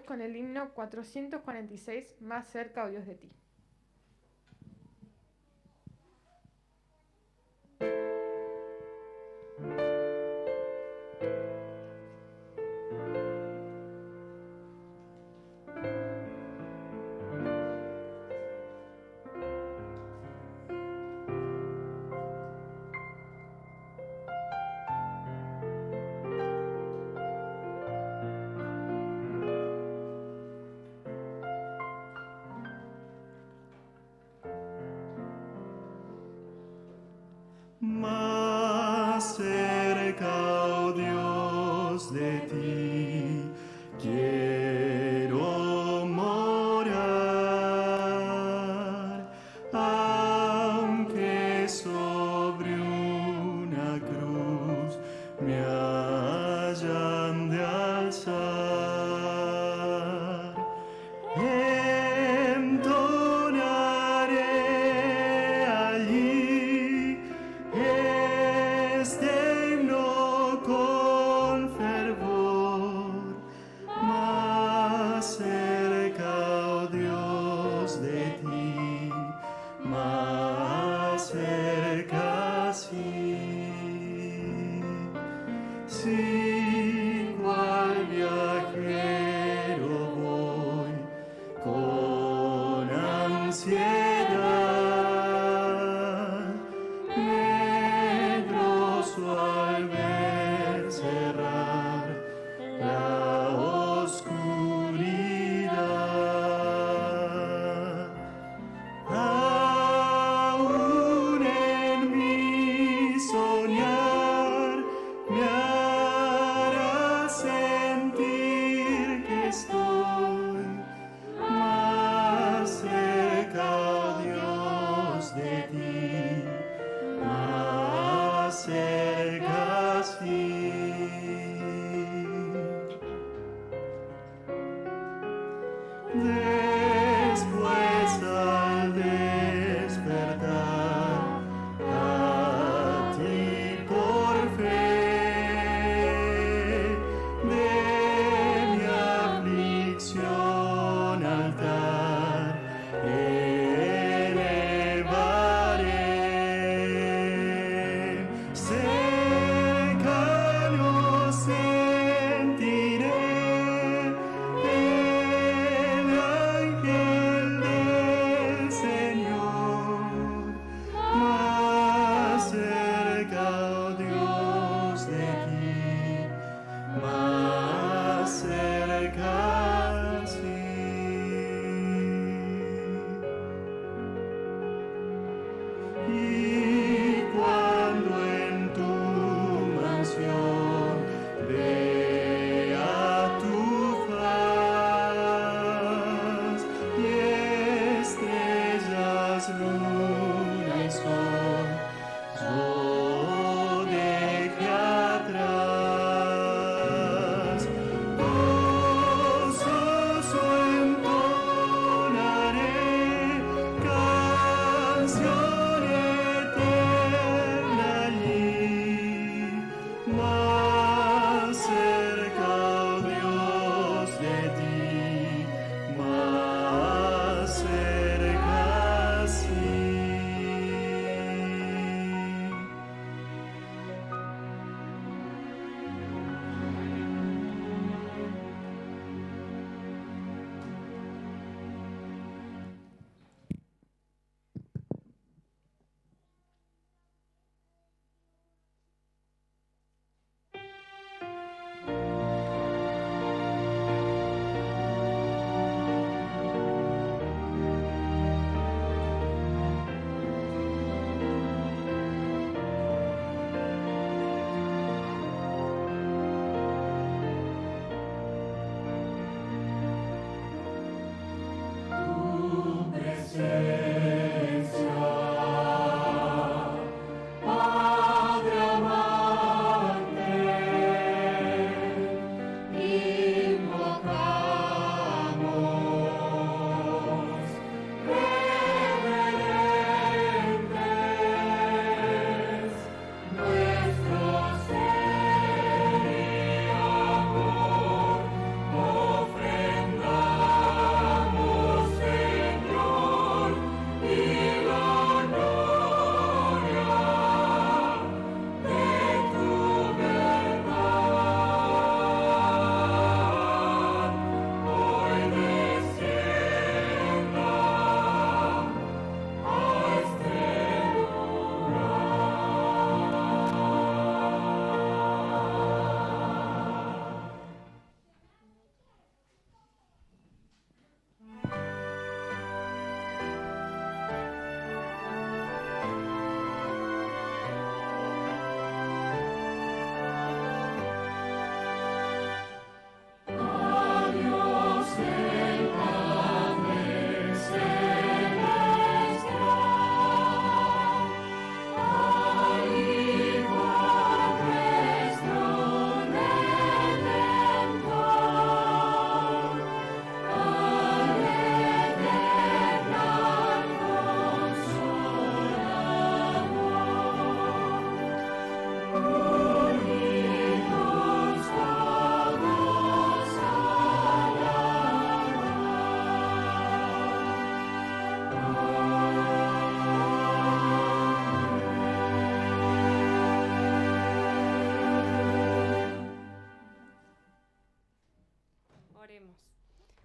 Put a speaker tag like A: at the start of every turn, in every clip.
A: Dios con el himno 446, Más cerca, oh Dios, de ti.
B: Más cerca, oh Dios, de ti quiero morar, aunque sobre una cruz me hayan de alzar. Entonaré allí este himno con fervor, más cerca, oh Dios, de ti, más cerca, sí. Sí, cual viajero voy con ansiedad, medroso al ver cerrar la oscuridad. Aún en mi soñar me hará sentir que estoy más cerca, oh Dios, de ti, más cerca, sí. Después al despertar a ti por fe, de mi aflicción altar elevaré. Cercano sentiré el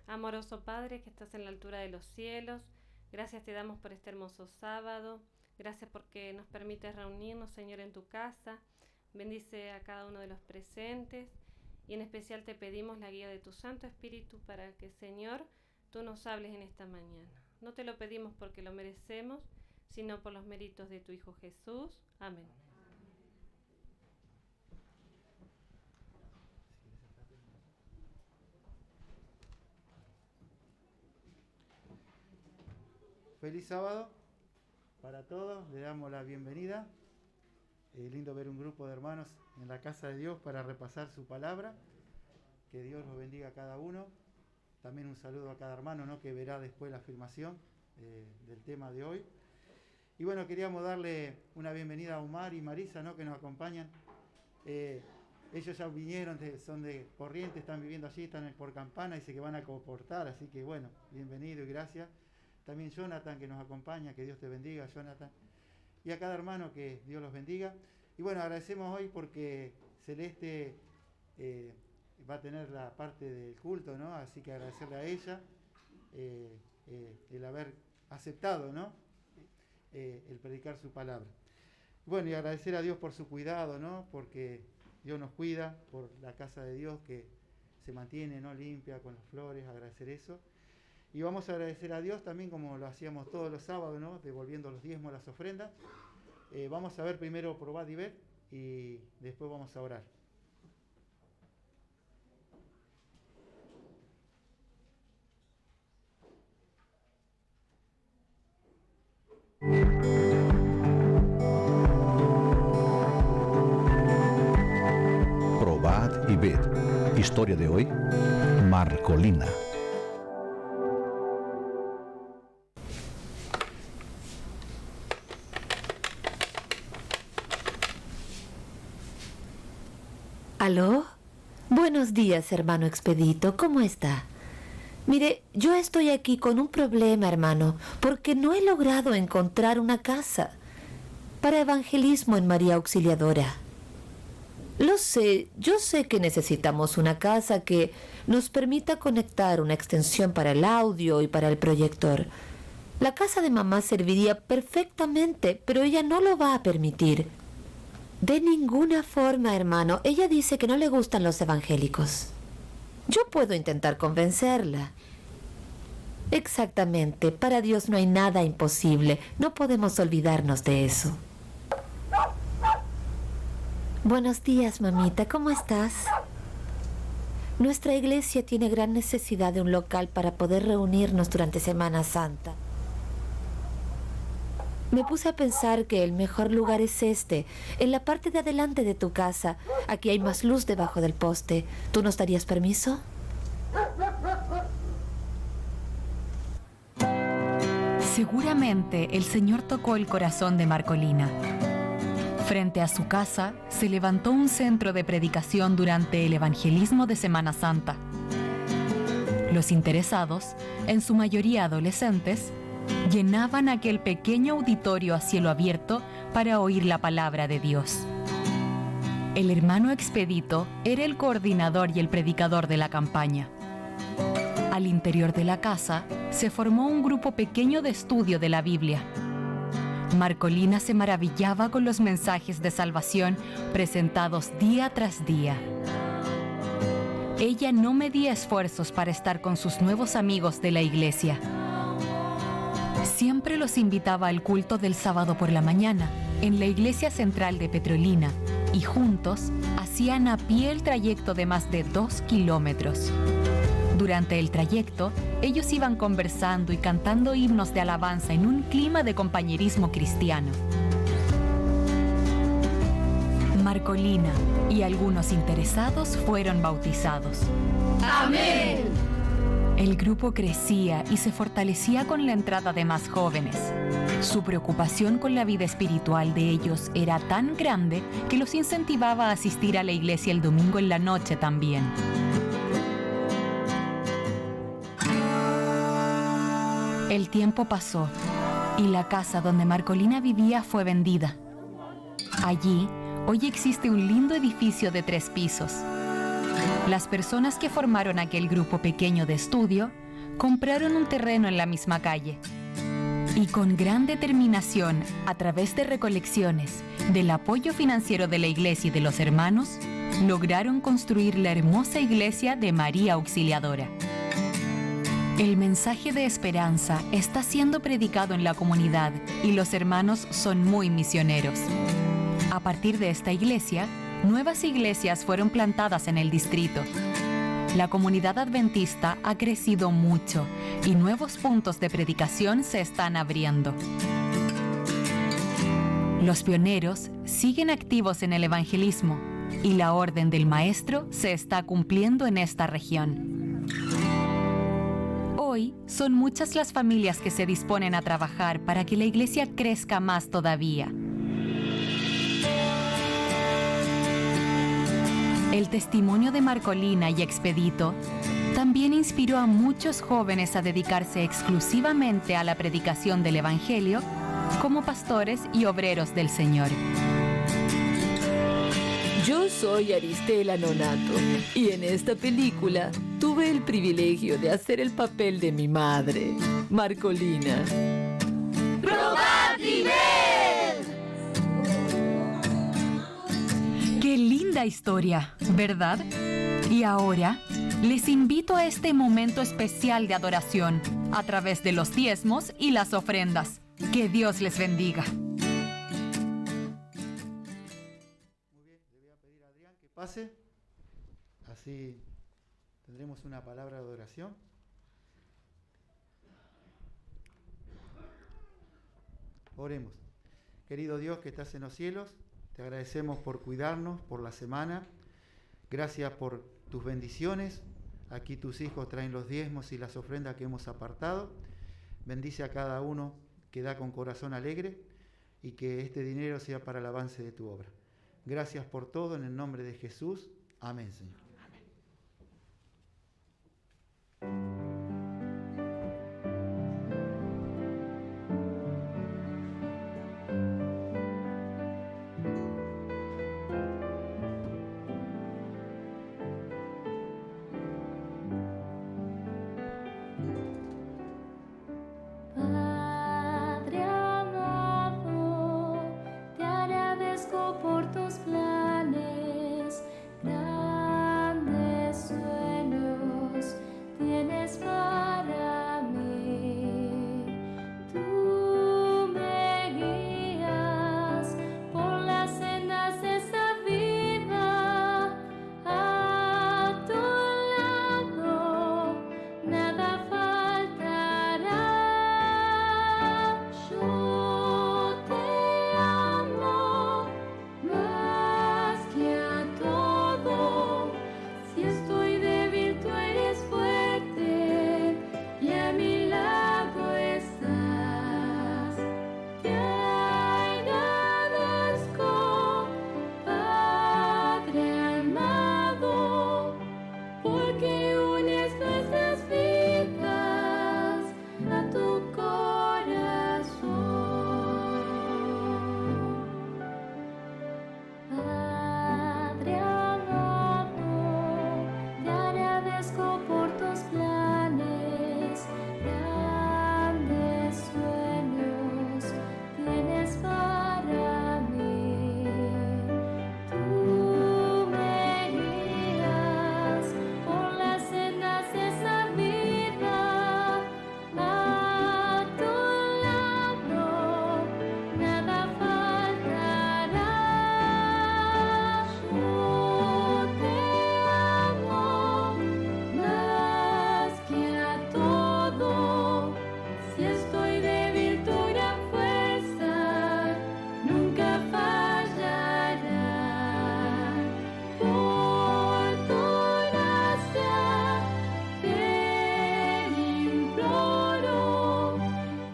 C: Amoroso Padre, que estás en la altura de los cielos, gracias te damos por este hermoso sábado. Gracias porque nos permites reunirnos, Señor, en tu casa. Bendice a cada uno de los presentes y en especial te pedimos la guía de tu Santo Espíritu para que, Señor, tú nos hables en esta mañana. No te lo pedimos porque lo merecemos, sino por los méritos de tu Hijo Jesús. Amén.
D: Feliz sábado para todos, le damos la bienvenida. Lindo ver un grupo de hermanos en la casa de Dios para repasar su palabra. Que Dios los bendiga a cada uno. También un saludo a cada hermano, ¿no?, que verá después la filmación del tema de hoy. Y bueno, queríamos darle una bienvenida a Omar y Marisa, ¿no?, que nos acompañan. Ellos ya vinieron, son de Corrientes, están viviendo allí, están por Campana y se que van a comportar, así que bueno, bienvenido y gracias. También Jonathan, que nos acompaña, que Dios te bendiga, Jonathan. Y a cada hermano, que Dios los bendiga. Y bueno, agradecemos hoy porque Celeste va a tener la parte del culto, ¿no? Así que agradecerle a ella el haber aceptado, ¿no?, el predicar su palabra. Bueno, y agradecer a Dios por su cuidado, ¿no?, porque Dios nos cuida, por la casa de Dios que se mantiene, ¿no?, limpia, con las flores, agradecer eso. Y vamos a agradecer a Dios también, como lo hacíamos todos los sábados, ¿no?, devolviendo los diezmos, las ofrendas. Vamos a ver primero, probad y ver, y después vamos a orar.
E: Probad y ved. Historia de hoy, Marcolina.
F: ¿Aló? Buenos días, hermano Expedito. ¿Cómo está? Mire, yo estoy aquí con un problema, hermano, porque no he logrado encontrar una casa para evangelismo en María Auxiliadora. Lo sé, yo sé que necesitamos una casa que nos permita conectar una extensión para el audio y para el proyector. La casa de mamá serviría perfectamente, pero ella no lo va a permitir. De ninguna forma, hermano. Ella dice que no le gustan los evangélicos. Yo puedo intentar convencerla. Exactamente. Para Dios no hay nada imposible. No podemos olvidarnos de eso. Buenos días, mamita. ¿Cómo estás? Nuestra iglesia tiene gran necesidad de un local para poder reunirnos durante Semana Santa. Me puse a pensar que el mejor lugar es este, en la parte de adelante de tu casa. Aquí hay más luz debajo del poste. ¿Tú nos darías permiso?
G: Seguramente el Señor tocó el corazón de Marcolina. Frente a su casa se levantó un centro de predicación durante el evangelismo de Semana Santa. Los interesados, en su mayoría adolescentes, llenaban aquel pequeño auditorio a cielo abierto para oír la palabra de Dios. El hermano Expedito era el coordinador y el predicador de la campaña. Al interior de la casa se formó un grupo pequeño de estudio de la Biblia. Marcolina se maravillaba con los mensajes de salvación presentados día tras día. Ella no medía esfuerzos para estar con sus nuevos amigos de la iglesia. Siempre los invitaba al culto del sábado por la mañana, en la iglesia central de Petrolina, y juntos hacían a pie el trayecto de más de 2 kilómetros. Durante el trayecto, ellos iban conversando y cantando himnos de alabanza en un clima de compañerismo cristiano. Marcolina y algunos interesados fueron bautizados.
F: ¡Amén!
G: El grupo crecía y se fortalecía con la entrada de más jóvenes. Su preocupación con la vida espiritual de ellos era tan grande que los incentivaba a asistir a la iglesia el domingo en la noche también. El tiempo pasó y la casa donde Marcolina vivía fue vendida. Allí, hoy existe un lindo edificio de 3 pisos. Las personas que formaron aquel grupo pequeño de estudio compraron un terreno en la misma calle. Y con gran determinación, a través de recolecciones, del apoyo financiero de la iglesia y de los hermanos, lograron construir la hermosa iglesia de María Auxiliadora. El mensaje de esperanza está siendo predicado en la comunidad y los hermanos son muy misioneros. A partir de esta iglesia, nuevas iglesias fueron plantadas en el distrito. La comunidad adventista ha crecido mucho y nuevos puntos de predicación se están abriendo. Los pioneros siguen activos en el evangelismo y la orden del Maestro se está cumpliendo en esta región. Hoy son muchas las familias que se disponen a trabajar para que la iglesia crezca más todavía. El testimonio de Marcolina y Expedito también inspiró a muchos jóvenes a dedicarse exclusivamente a la predicación del Evangelio como pastores y obreros del Señor.
F: Yo soy Aristela Nonato y en esta película tuve el privilegio de hacer el papel de mi madre, Marcolina. ¡Probad nivel!
G: ¡Qué linda historia!, ¿verdad? Y ahora les invito a este momento especial de adoración a través de los diezmos y las ofrendas. Que Dios les bendiga.
D: Muy bien, le voy a pedir a Adrián que pase, así tendremos una palabra de adoración. Oremos. Querido Dios que estás en los cielos, te agradecemos por cuidarnos, por la semana. Gracias por tus bendiciones. Aquí tus hijos traen los diezmos y las ofrendas que hemos apartado. Bendice a cada uno que da con corazón alegre y que este dinero sea para el avance de tu obra. Gracias por todo, en el nombre de Jesús. Amén, Señor.
H: Padre amado, te agradezco por tus planes, grandes sueños tienes para mí. Tú me guías por las sendas de esta vida, a tu lado nada faltará. Yo te amo más que a todo. Si estoy débil, tú eres fuerte y a mi lado estás. Te agradezco, Padre amado, porque unes nuestras vidas a tu corazón. Padre amado, te agradezco por tus planes, grandes sueños tienes para mí. Tú me guías por las sendas de esa vida, a tu lado nada faltará. Yo te amo más que a todo. Si estoy débil, tu gran fuerza nunca fallará. Por tu gracia te imploro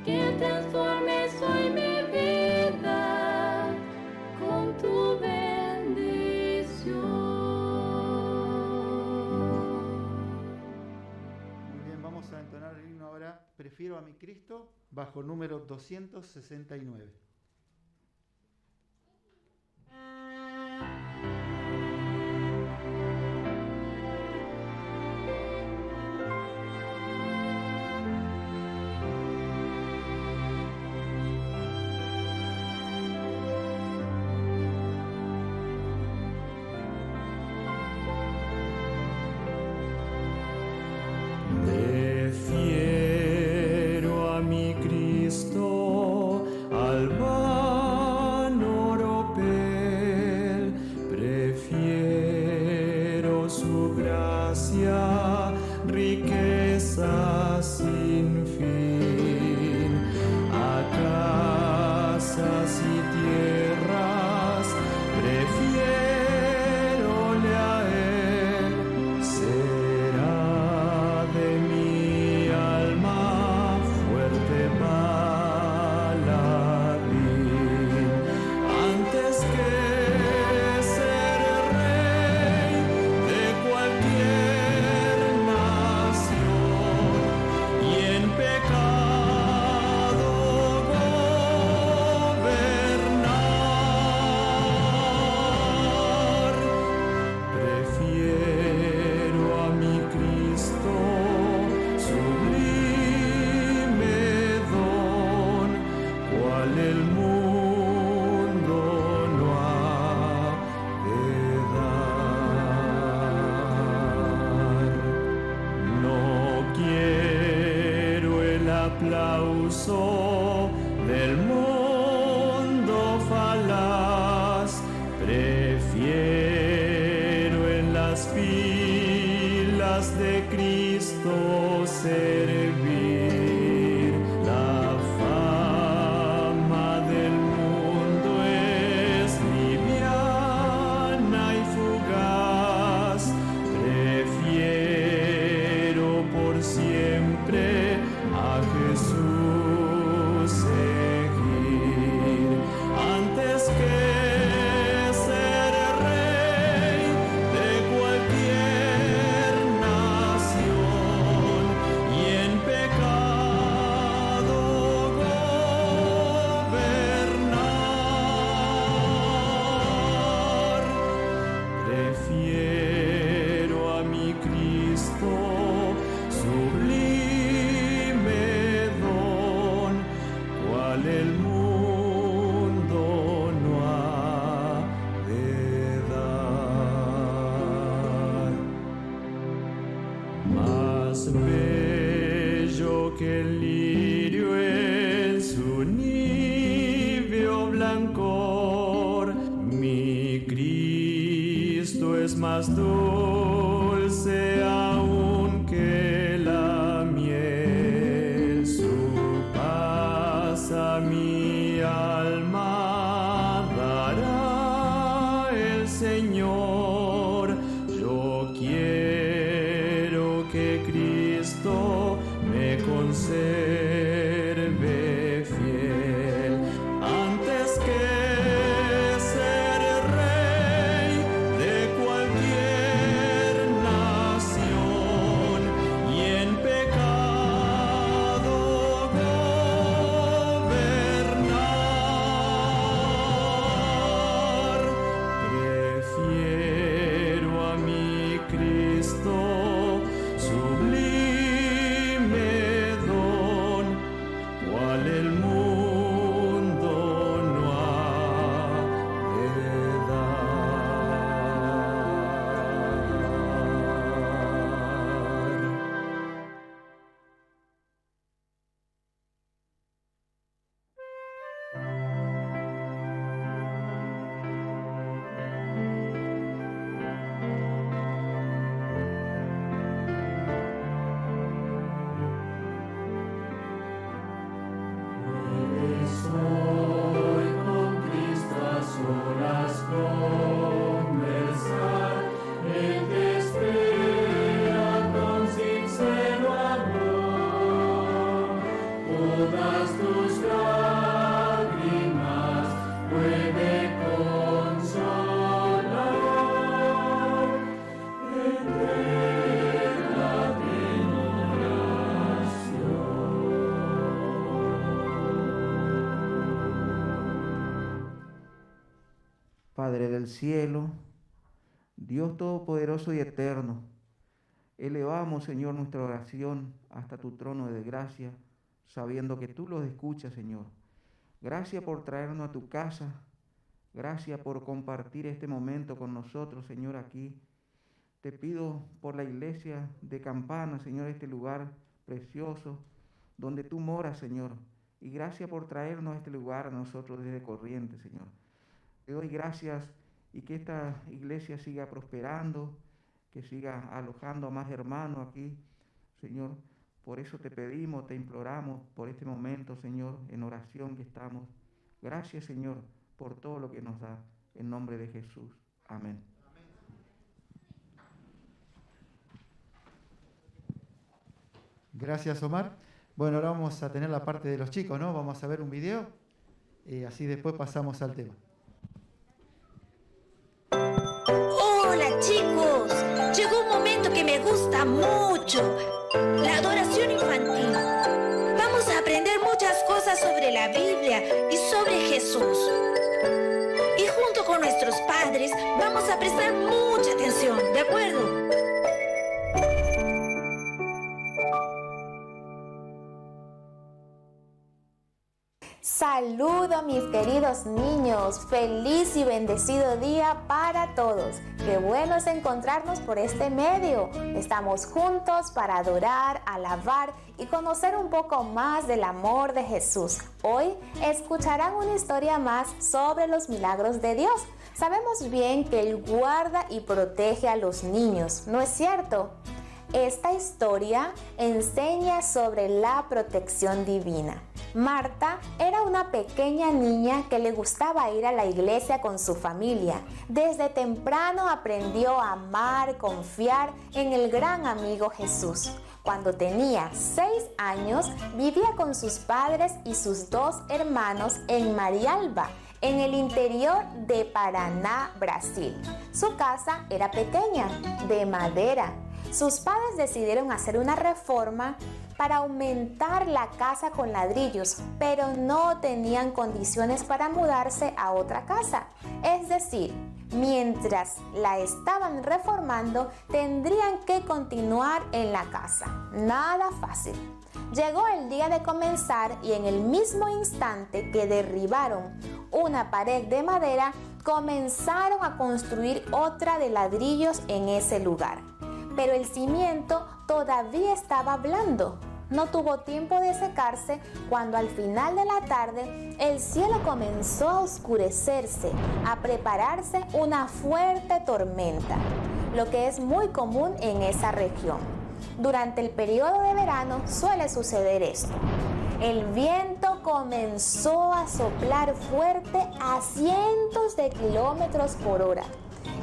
H: que transformes hoy mi vida con tu bendición.
D: Muy bien, vamos a entonar el himno ahora. Prefiero a mi Cristo, bajo número 269.
B: su gracia, riqueza sin fin, a casas y tierras, prefiérole a él, será de mi alma fuerte paladín, antes que ser rey de cualquier nación y en pecado gobernar. Prefiero a mi Cristo, sublime don, cual el mundo no ha de dar. No quiero el aplauso del mundo falaz, prefiero en las filas de Cristo servir. La fama del mundo es liviana y fugaz, prefiero por siempre a Jesús seguir, antes que ser rey de cualquier nación y en pecado gobernar. Prefiero a mi Cristo, sublime don, cual el mundo no ha de dar. Más bello que el lirio en su níveo blancor, mi Cristo es más dulce aún que la miel, su paz a mi alma dará el Señor. Yo quiero que Cristo me conserve fiel, antes que ser rey de cualquier nación y en pecado gobernar. Prefiero a mi Cristo, sublime don, cual el mundo no ha de dar. Soy con Cristo a solas conversar, Él te espera con sincero amor, todas tus lágrimas puede consolar, entrégate en oración.
I: Padre del cielo, Dios todopoderoso y eterno, elevamos, Señor, nuestra oración hasta tu trono de gracia, sabiendo que tú los escuchas, Señor. Gracias por traernos a tu casa, gracias por compartir este momento con nosotros, Señor, aquí. Te pido por la iglesia de Campana, Señor, este lugar precioso donde tú moras, Señor. Y gracias por traernos a este lugar a nosotros desde Corrientes, Señor. Te doy gracias y que esta iglesia siga prosperando, que sigas alojando a más hermanos aquí, Señor. Por eso te pedimos, te imploramos por este momento, Señor, en oración que estamos. Gracias, Señor, por todo lo que nos da. En nombre de Jesús. Amén.
D: Gracias, Omar. Bueno, ahora vamos a tener la parte de los chicos, ¿no? Vamos a ver un video y así después pasamos al tema.
F: Hola chicos, llegó un momento que me gusta mucho, la adoración infantil. Vamos a aprender muchas cosas sobre la Biblia y sobre Jesús. Y junto con nuestros padres vamos a prestar mucha atención, ¿de acuerdo?
J: Saludo mis queridos niños, feliz y bendecido día para todos. Qué bueno es encontrarnos por este medio. Estamos juntos para adorar, alabar y conocer un poco más del amor de Jesús. Hoy escucharán una historia más sobre los milagros de Dios. Sabemos bien que Él guarda y protege a los niños, ¿no es cierto? Esta historia enseña sobre la protección divina. Marta era una pequeña niña que le gustaba ir a la iglesia con su familia. Desde temprano aprendió a amar, confiar en el gran amigo Jesús. Cuando tenía 6 años, vivía con sus padres y sus 2 hermanos en Marialba, en el interior de Paraná, Brasil. Su casa era pequeña, de madera. Sus padres decidieron hacer una reforma para aumentar la casa con ladrillos, pero no tenían condiciones para mudarse a otra casa. Es decir, mientras la estaban reformando, tendrían que continuar en la casa. Nada fácil. Llegó el día de comenzar y en el mismo instante que derribaron una pared de madera, comenzaron a construir otra de ladrillos en ese lugar. Pero el cimiento todavía estaba blando. No tuvo tiempo de secarse cuando al final de la tarde el cielo comenzó a oscurecerse, a prepararse una fuerte tormenta, lo que es muy común en esa región. Durante el periodo de verano suele suceder esto. El viento comenzó a soplar fuerte a cientos de kilómetros por hora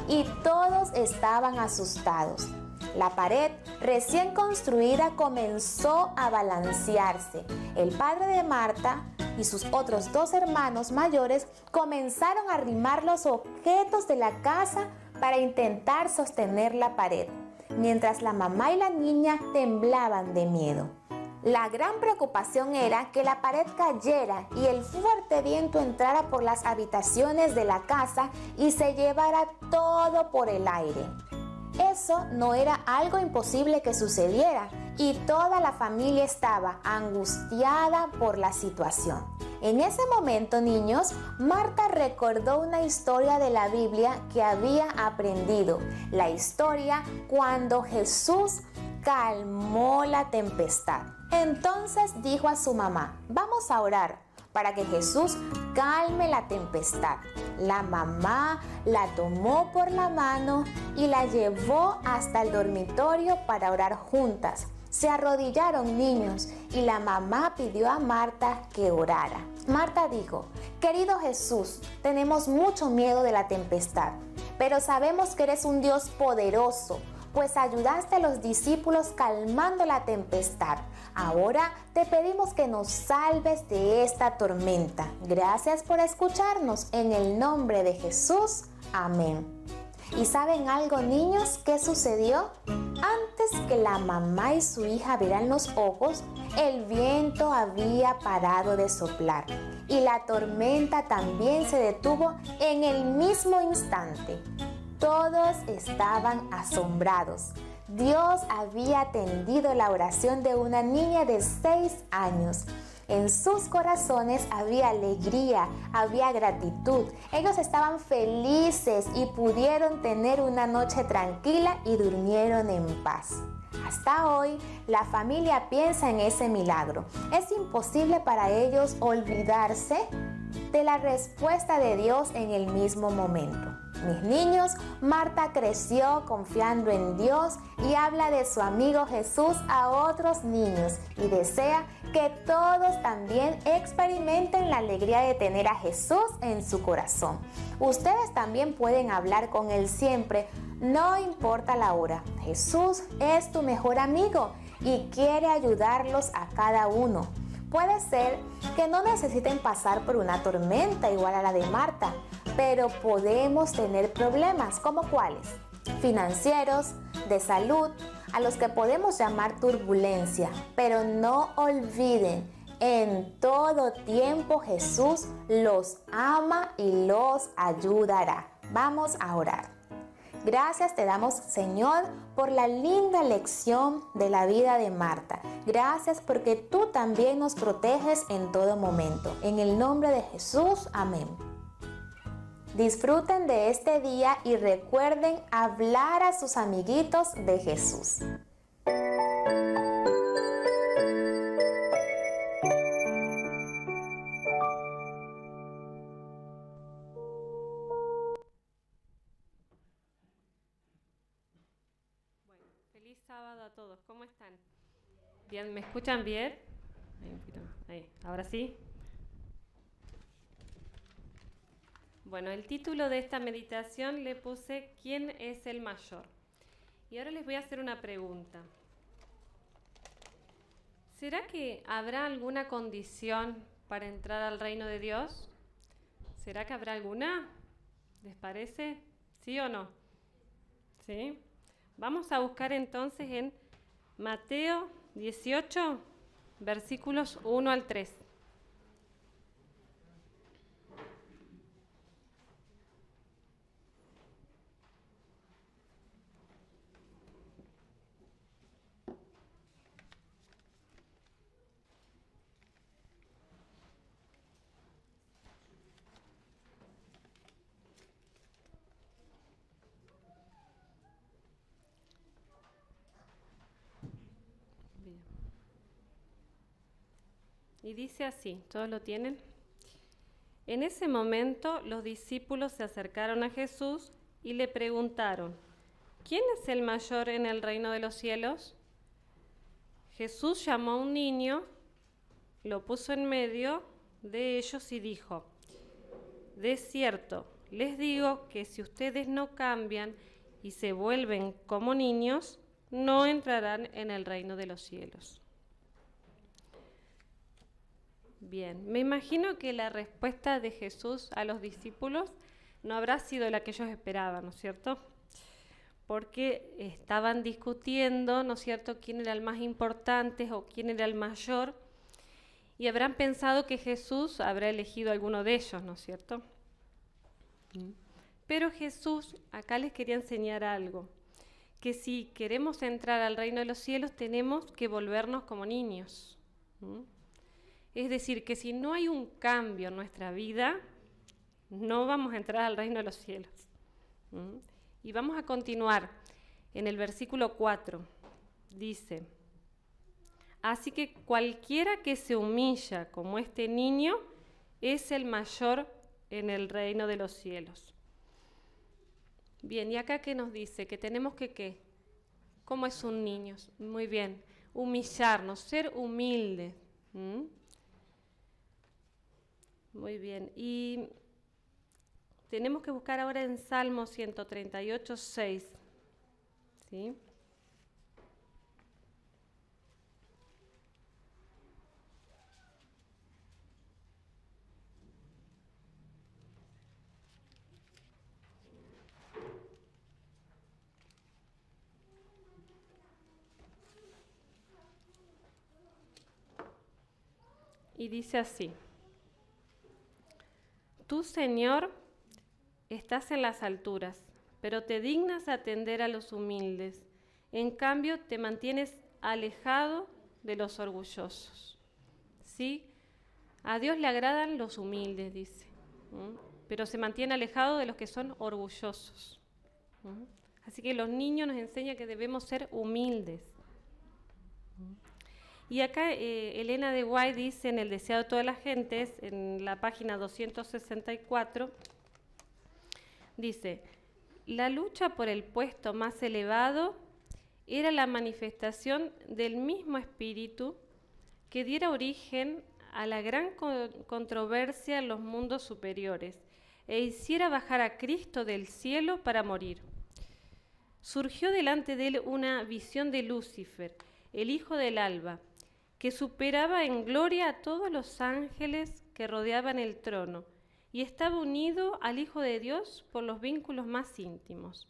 J: y todos estaban asustados. La pared recién construida comenzó a balancearse. El padre de Marta y sus otros 2 hermanos mayores comenzaron a arrimar los objetos de la casa para intentar sostener la pared, mientras la mamá y la niña temblaban de miedo. La gran preocupación era que la pared cayera y el fuerte viento entrara por las habitaciones de la casa y se llevara todo por el aire. Eso no era algo imposible que sucediera y toda la familia estaba angustiada por la situación. En ese momento, niños, Marta recordó una historia de la Biblia que había aprendido. La historia cuando Jesús calmó la tempestad. Entonces dijo a su mamá: vamos a orar para que Jesús calme la tempestad. La mamá la tomó por la mano y la llevó hasta el dormitorio para orar juntas. Se arrodillaron niños y la mamá pidió a Marta que orara. Marta dijo: querido Jesús, tenemos mucho miedo de la tempestad, pero sabemos que eres un Dios poderoso, pues ayudaste a los discípulos calmando la tempestad. Ahora te pedimos que nos salves de esta tormenta. Gracias por escucharnos. En el nombre de Jesús. Amén. ¿Y saben algo, niños? ¿Qué sucedió? Antes que la mamá y su hija abrieran los ojos, el viento había parado de soplar y la tormenta también se detuvo en el mismo instante. Todos estaban asombrados. Dios había atendido la oración de una niña de 6 años. En sus corazones había alegría, había gratitud. Ellos estaban felices y pudieron tener una noche tranquila y durmieron en paz. Hasta hoy, la familia piensa en ese milagro. Es imposible para ellos olvidarse de la respuesta de Dios en el mismo momento. Mis niños, Marta creció confiando en Dios y habla de su amigo Jesús a otros niños y desea que todos también experimenten la alegría de tener a Jesús en su corazón. Ustedes también pueden hablar con Él siempre, no importa la hora. Jesús es tu mejor amigo y quiere ayudarlos a cada uno. Puede ser que no necesiten pasar por una tormenta igual a la de Marta, pero podemos tener problemas, ¿como cuáles? Financieros, de salud, a los que podemos llamar turbulencia. Pero no olviden, en todo tiempo Jesús los ama y los ayudará. Vamos a orar. Gracias te damos, Señor, por la linda lección de la vida de Marta. Gracias porque tú también nos proteges en todo momento. En el nombre de Jesús, amén. Disfruten de este día y recuerden hablar a sus amiguitos de Jesús.
C: Feliz sábado a todos. ¿Cómo están? Bien, ¿me escuchan bien? Ahí. ¿Ahora sí? Bueno, el título de esta meditación le puse ¿Quién es el mayor? Y ahora les voy a hacer una pregunta. ¿Será que habrá alguna condición para entrar al reino de Dios? ¿Será que habrá alguna? ¿Les parece? ¿Sí o no? ¿Sí? Vamos a buscar entonces en Mateo 18, versículos 1 al 3. Y dice así, ¿todos lo tienen? En ese momento los discípulos se acercaron a Jesús y le preguntaron, ¿quién es el mayor en el reino de los cielos? Jesús llamó a un niño, lo puso en medio de ellos y dijo, de cierto, les digo que si ustedes no cambian y se vuelven como niños, no entrarán en el reino de los cielos. Bien, me imagino que la respuesta de Jesús a los discípulos no habrá sido la que ellos esperaban, ¿no es cierto? Porque estaban discutiendo, ¿no es cierto?, quién era el más importante o quién era el mayor, y habrán pensado que Jesús habrá elegido alguno de ellos, ¿no es cierto? Pero Jesús acá les quería enseñar algo, que si queremos entrar al reino de los cielos tenemos que volvernos como niños. Es decir, que si no hay un cambio en nuestra vida, no vamos a entrar al reino de los cielos. Y vamos a continuar en el versículo 4. Dice, así que cualquiera que se humilla como este niño es el mayor en el reino de los cielos. Bien, y acá ¿qué nos dice? Que tenemos que ¿qué? ¿Cómo es un niño? Muy bien, humillarnos, ser humildes. Muy bien, y tenemos que buscar ahora en Salmo 138, 6. ¿Sí? Y dice así. Tú, Señor, estás en las alturas, pero te dignas atender a los humildes. En cambio, te mantienes alejado de los orgullosos. ¿Sí? A Dios le agradan los humildes, dice, pero se mantiene alejado de los que son orgullosos. Así que los niños nos enseñan que debemos ser humildes. Y acá Elena de White dice en El deseo de todas las gentes, en la página 264, dice, la lucha por el puesto más elevado era la manifestación del mismo espíritu que diera origen a la gran controversia en los mundos superiores e hiciera bajar a Cristo del cielo para morir. Surgió delante de él una visión de Lucifer, el hijo del alba, que superaba en gloria a todos los ángeles que rodeaban el trono y estaba unido al Hijo de Dios por los vínculos más íntimos.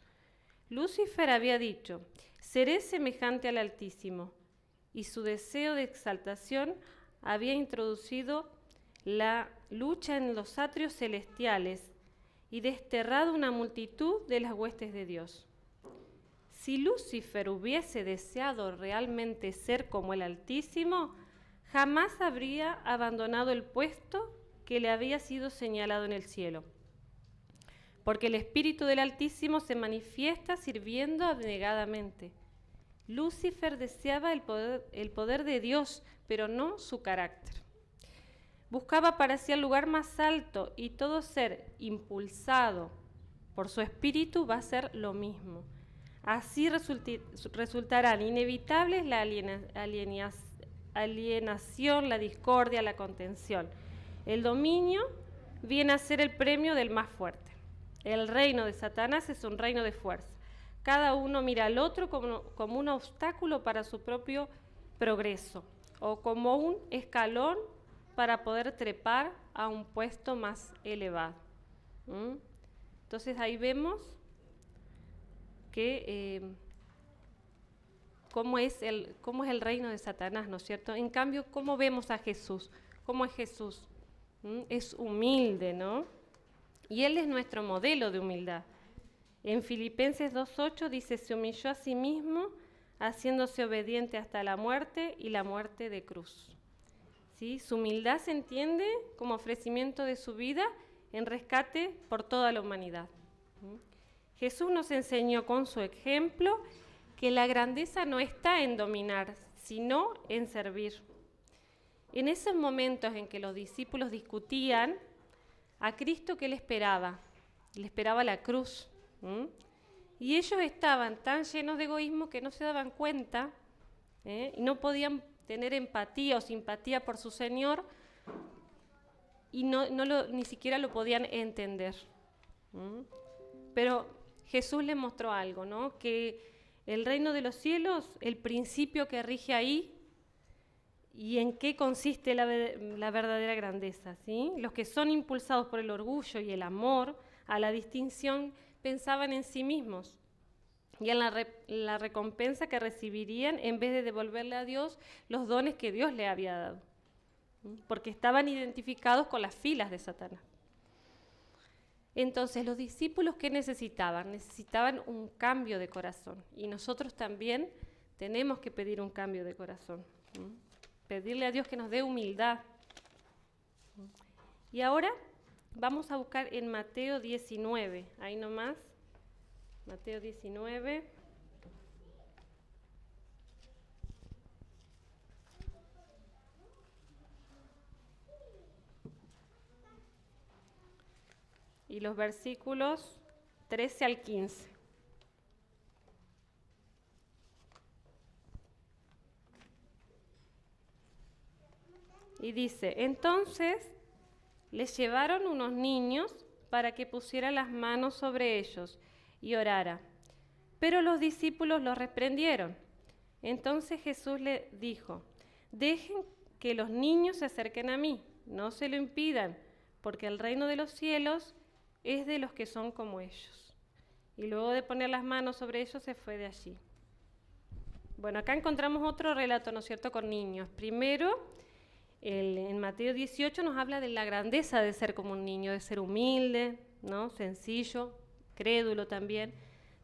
C: Lucifer había dicho, seré semejante al Altísimo, y su deseo de exaltación había introducido la lucha en los atrios celestiales y desterrado una multitud de las huestes de Dios. Si Lucifer hubiese deseado realmente ser como el Altísimo, jamás habría abandonado el puesto que le había sido señalado en el cielo, porque el Espíritu del Altísimo se manifiesta sirviendo abnegadamente. Lucifer deseaba el poder de Dios, pero no su carácter. Buscaba para sí el lugar más alto y todo ser impulsado por su espíritu va a ser lo mismo. Así resultarán inevitables la alienación, la discordia, la contención. El dominio viene a ser el premio del más fuerte. El reino de Satanás es un reino de fuerza. Cada uno mira al otro como un obstáculo para su propio progreso o como un escalón para poder trepar a un puesto más elevado. Entonces ahí vemos que cómo es el reino de Satanás, ¿no es cierto? En cambio, ¿cómo vemos a Jesús? ¿Cómo es Jesús? Es humilde, ¿no? Y Él es nuestro modelo de humildad. En Filipenses 2:8 dice, se humilló a sí mismo, haciéndose obediente hasta la muerte y la muerte de cruz. ¿Sí? Su humildad se entiende como ofrecimiento de su vida en rescate por toda la humanidad. Jesús nos enseñó con su ejemplo que la grandeza no está en dominar, sino en servir. En esos momentos en que los discípulos discutían, a Cristo, ¿qué le esperaba? Le esperaba la cruz. Y ellos estaban tan llenos de egoísmo que no se daban cuenta y no podían tener empatía o simpatía por su Señor y ni siquiera lo podían entender. Pero Jesús les mostró algo, ¿no? Que el reino de los cielos, el principio que rige ahí y en qué consiste la verdadera grandeza, ¿sí? Los que son impulsados por el orgullo y el amor a la distinción pensaban en sí mismos y en la recompensa que recibirían en vez de devolverle a Dios los dones que Dios le había dado, porque estaban identificados con las filas de Satanás. Entonces, los discípulos, ¿qué necesitaban? Necesitaban un cambio de corazón, y nosotros también tenemos que pedir un cambio de corazón, pedirle a Dios que nos dé humildad. Y ahora vamos a buscar en Mateo 19, ahí nomás, Mateo 19. Y los versículos 13 al 15. Y dice, entonces les llevaron unos niños para que pusiera las manos sobre ellos y orara. Pero los discípulos los reprendieron. Entonces Jesús le dijo, dejen que los niños se acerquen a mí, no se lo impidan, porque el reino de los cielos es de los que son como ellos. Y luego de poner las manos sobre ellos se fue de allí. Bueno, acá encontramos otro relato, ¿no es cierto?, con niños. Primero, en Mateo 18 nos habla de la grandeza de ser como un niño, de ser humilde, ¿no?, sencillo, crédulo también.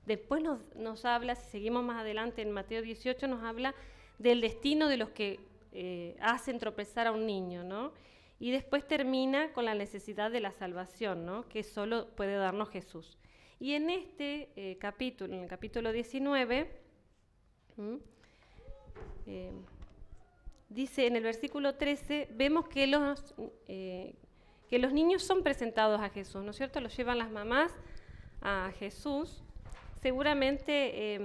C: Después nos habla, si seguimos más adelante en Mateo 18, nos habla del destino de los que hacen tropezar a un niño, ¿no? Y después termina con la necesidad de la salvación, ¿no?, que solo puede darnos Jesús. Y en este capítulo, en el capítulo 19, dice en el versículo 13, vemos que los niños son presentados a Jesús, ¿no es cierto? Los llevan las mamás a Jesús. Seguramente,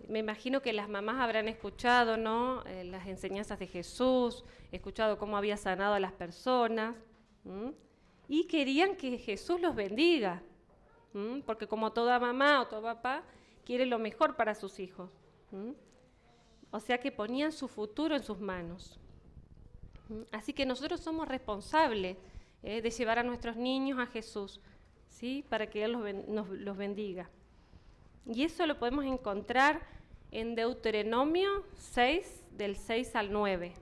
C: me imagino que las mamás habrán escuchado, ¿no? Las enseñanzas de Jesús, escuchado cómo había sanado a las personas, y querían que Jesús los bendiga, porque como toda mamá o todo papá quiere lo mejor para sus hijos. O sea que ponían su futuro en sus manos. Así que nosotros somos responsables de llevar a nuestros niños a Jesús, ¿sí? Para que Él los bendiga. Y eso lo podemos encontrar en Deuteronomio 6, del 6 al 9.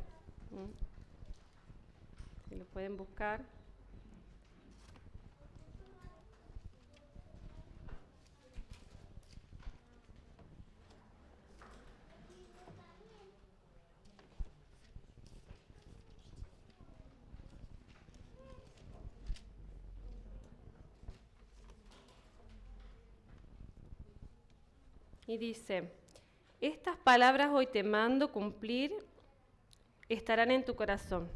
C: Si lo pueden buscar. Y dice, estas palabras hoy te mando cumplir, estarán en tu corazón,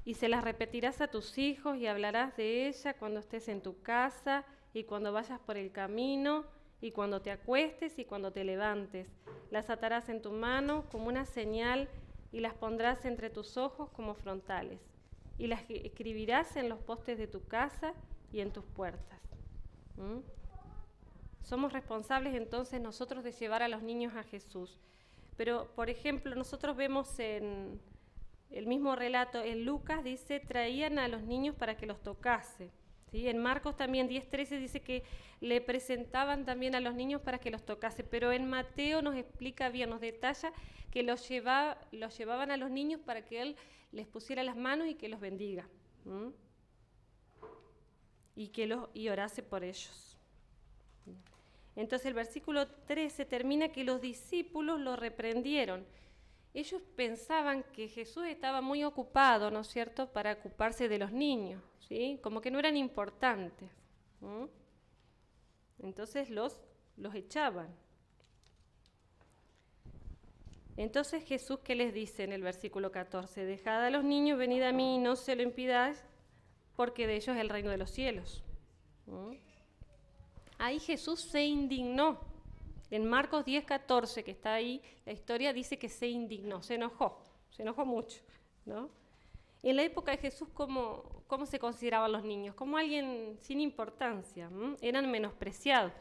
C: y se las repetirás a tus hijos y hablarás de ella cuando estés en tu casa y cuando vayas por el camino y cuando te acuestes y cuando te levantes. Las atarás en tu mano como una señal y las pondrás entre tus ojos como frontales, y las escribirás en los postes de tu casa y en tus puertas. Somos responsables entonces nosotros de llevar a los niños a Jesús. Pero, por ejemplo, nosotros vemos en el mismo relato, en Lucas dice, traían a los niños para que los tocase. ¿Sí? En Marcos también 10:13 dice que le presentaban también a los niños para que los tocase. Pero en Mateo nos explica bien, nos detalla que los llevaban a los niños para que Él les pusiera las manos y que los bendiga. Y orase por ellos. Entonces el versículo 13 termina que los discípulos lo reprendieron. Ellos pensaban que Jesús estaba muy ocupado, ¿no es cierto?, para ocuparse de los niños, ¿sí? Como que no eran importantes. Entonces los echaban. Entonces Jesús, ¿qué les dice en el versículo 14? Dejad a los niños, venid a mí y no se lo impidáis, porque de ellos es el reino de los cielos. Ahí Jesús se indignó. En Marcos 10:14, que está ahí, la historia dice que se indignó, se enojó mucho, ¿no? En la época de Jesús, ¿cómo se consideraban los niños? Como alguien sin importancia, eran menospreciados.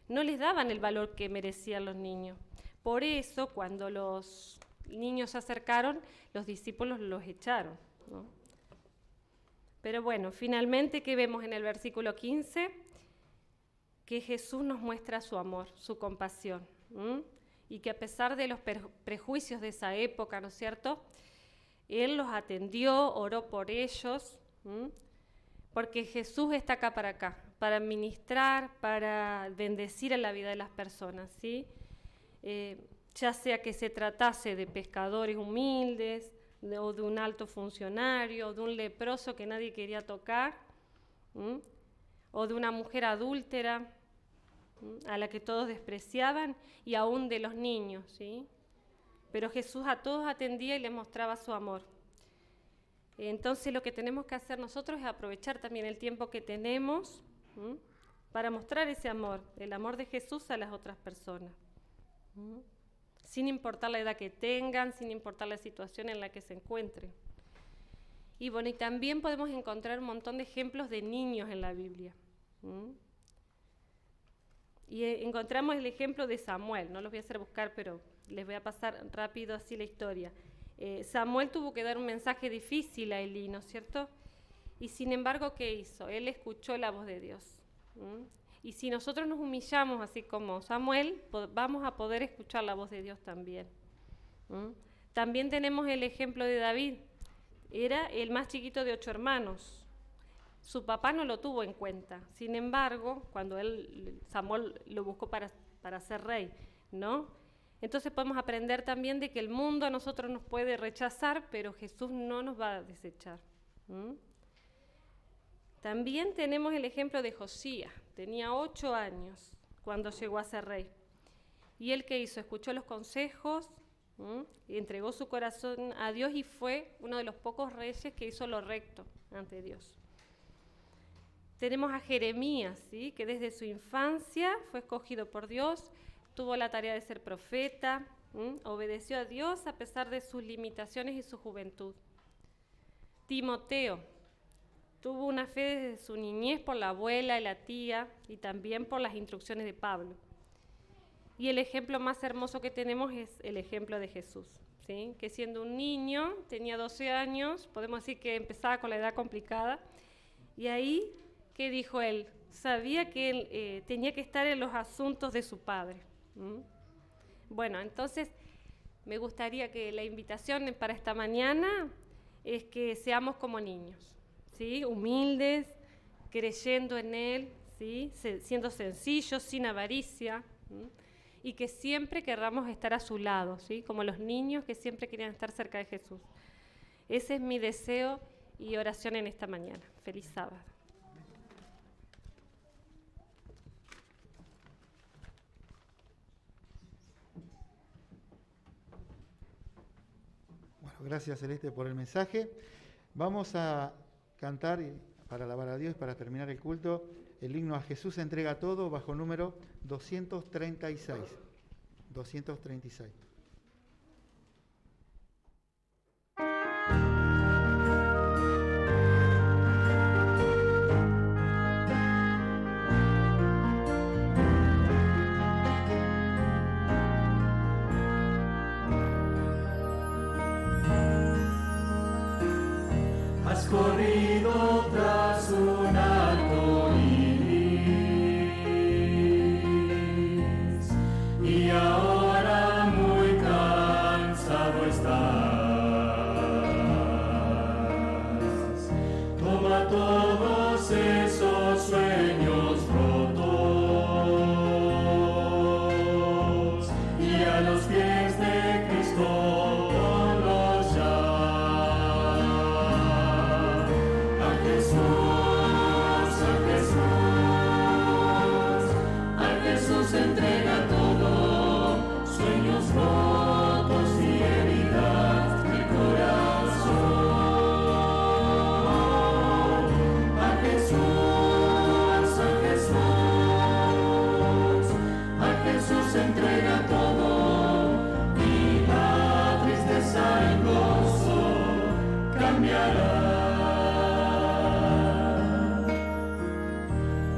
C: No les daban el valor que merecían los niños. Por eso, cuando los niños se acercaron, los discípulos los echaron, ¿no? Pero bueno, finalmente, ¿qué vemos en el versículo 15? Que Jesús nos muestra su amor, su compasión, y que a pesar de los prejuicios de esa época, ¿no es cierto?, Él los atendió, oró por ellos, porque Jesús está acá, para ministrar, para bendecir en la vida de las personas, ¿sí? Ya sea que se tratase de pescadores humildes, o de un alto funcionario, o de un leproso que nadie quería tocar, o de una mujer adúltera a la que todos despreciaban, y aún de los niños, ¿sí? Pero Jesús a todos atendía y les mostraba su amor. Entonces lo que tenemos que hacer nosotros es aprovechar también el tiempo que tenemos para mostrar ese amor, el amor de Jesús a las otras personas. Sin importar la edad que tengan, sin importar la situación en la que se encuentren. Y bueno, y también podemos encontrar un montón de ejemplos de niños en la Biblia. Y encontramos el ejemplo de Samuel, no los voy a hacer buscar, pero les voy a pasar rápido así la historia. Samuel tuvo que dar un mensaje difícil a Elí, ¿no es cierto? Y sin embargo, ¿qué hizo? Él escuchó la voz de Dios. Y si nosotros nos humillamos así como Samuel, vamos a poder escuchar la voz de Dios también. También tenemos el ejemplo de David. Era el más chiquito de 8 hermanos. Su papá no lo tuvo en cuenta. Sin embargo, cuando Samuel lo buscó para ser rey, ¿no? Entonces podemos aprender también de que el mundo a nosotros nos puede rechazar, pero Jesús no nos va a desechar. También tenemos el ejemplo de Josías. Tenía 8 años cuando llegó a ser rey. ¿Y él qué hizo? Escuchó los consejos Y entregó su corazón a Dios y fue uno de los pocos reyes que hizo lo recto ante Dios. Tenemos a Jeremías, ¿sí? Que desde su infancia fue escogido por Dios, tuvo la tarea de ser profeta, obedeció a Dios a pesar de sus limitaciones y su juventud. Timoteo tuvo una fe desde su niñez por la abuela y la tía y también por las instrucciones de Pablo. Y el ejemplo más hermoso que tenemos es el ejemplo de Jesús, ¿sí? Que siendo un niño, tenía 12 años, podemos decir que empezaba con la edad complicada, y ahí, ¿qué dijo él? Sabía que él tenía que estar en los asuntos de su padre. Bueno, entonces me gustaría que la invitación para esta mañana es que seamos como niños, ¿sí? Humildes, creyendo en Él, ¿sí? Siendo sencillos, sin avaricia, y que siempre querramos estar a su lado, ¿sí? Como los niños que siempre querían estar cerca de Jesús. Ese es mi deseo y oración en esta mañana. Feliz sábado.
D: Bueno, gracias Celeste por el mensaje. Vamos a cantar para alabar a Dios, para terminar el culto, el himno a Jesús entrega todo, bajo número 236. 236.
B: Has corrido tras un arco iris y ahora muy cansado estás. Toma todos esos sueños rotos y a los pies de Cristo entrega todo, sueños rotos y heridas del corazón. A Jesús entrega todo y la tristeza en gozo cambiará.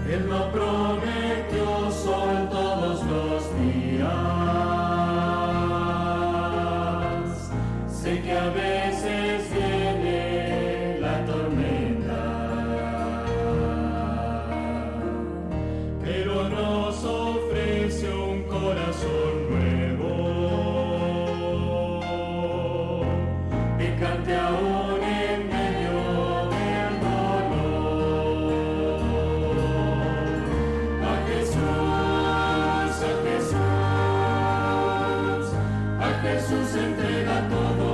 B: Él lo prometió sol todos los días. Sé que a veces viene la tormenta, pero nos ofrece un corazón nuevo, que cante aún en medio del dolor. A Jesús entrega todo,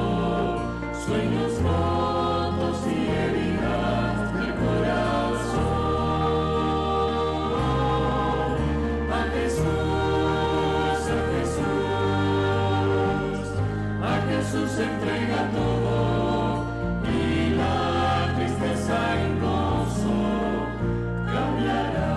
B: sueños rotos y heridas del corazón. A Jesús entrega todo y la tristeza en gozo cambiará.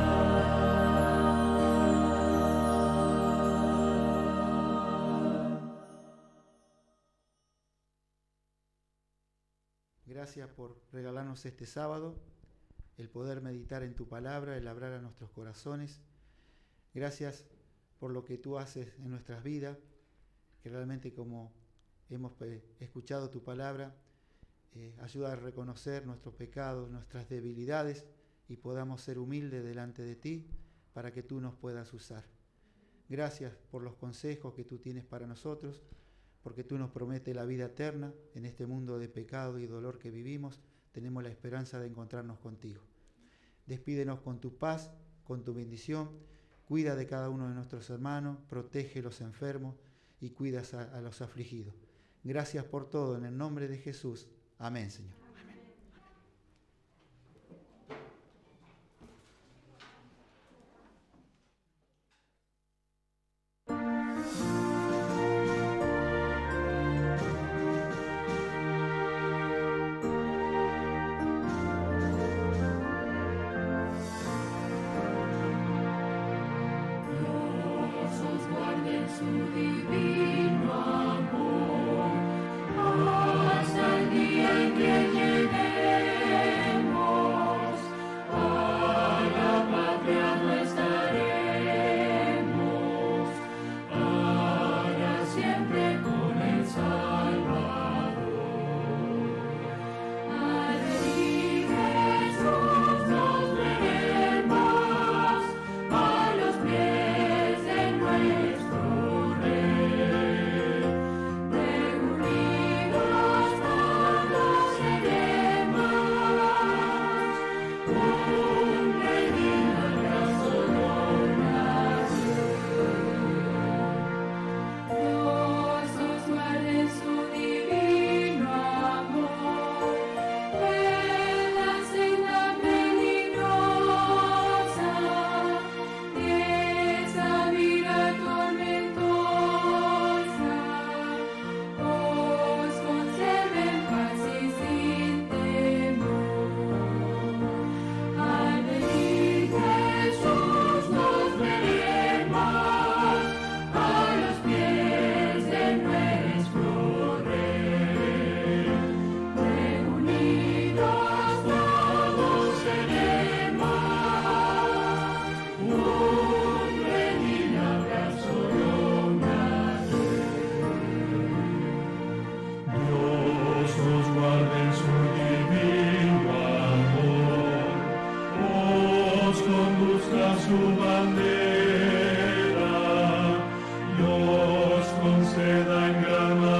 D: Gracias por regalarnos este sábado, el poder meditar en tu palabra, el hablar a nuestros corazones. Gracias por lo que tú haces en nuestras vidas, que realmente como hemos escuchado tu palabra, ayuda a reconocer nuestros pecados, nuestras debilidades y podamos ser humildes delante de ti para que tú nos puedas usar. Gracias por los consejos que tú tienes para nosotros, porque tú nos prometes la vida eterna. En este mundo de pecado y dolor que vivimos, tenemos la esperanza de encontrarnos contigo. Despídenos con tu paz, con tu bendición. Cuida de cada uno de nuestros hermanos, protege a los enfermos y cuidas a los afligidos. Gracias por todo, en el nombre de Jesús. Amén, Señor.
B: Conceda en gran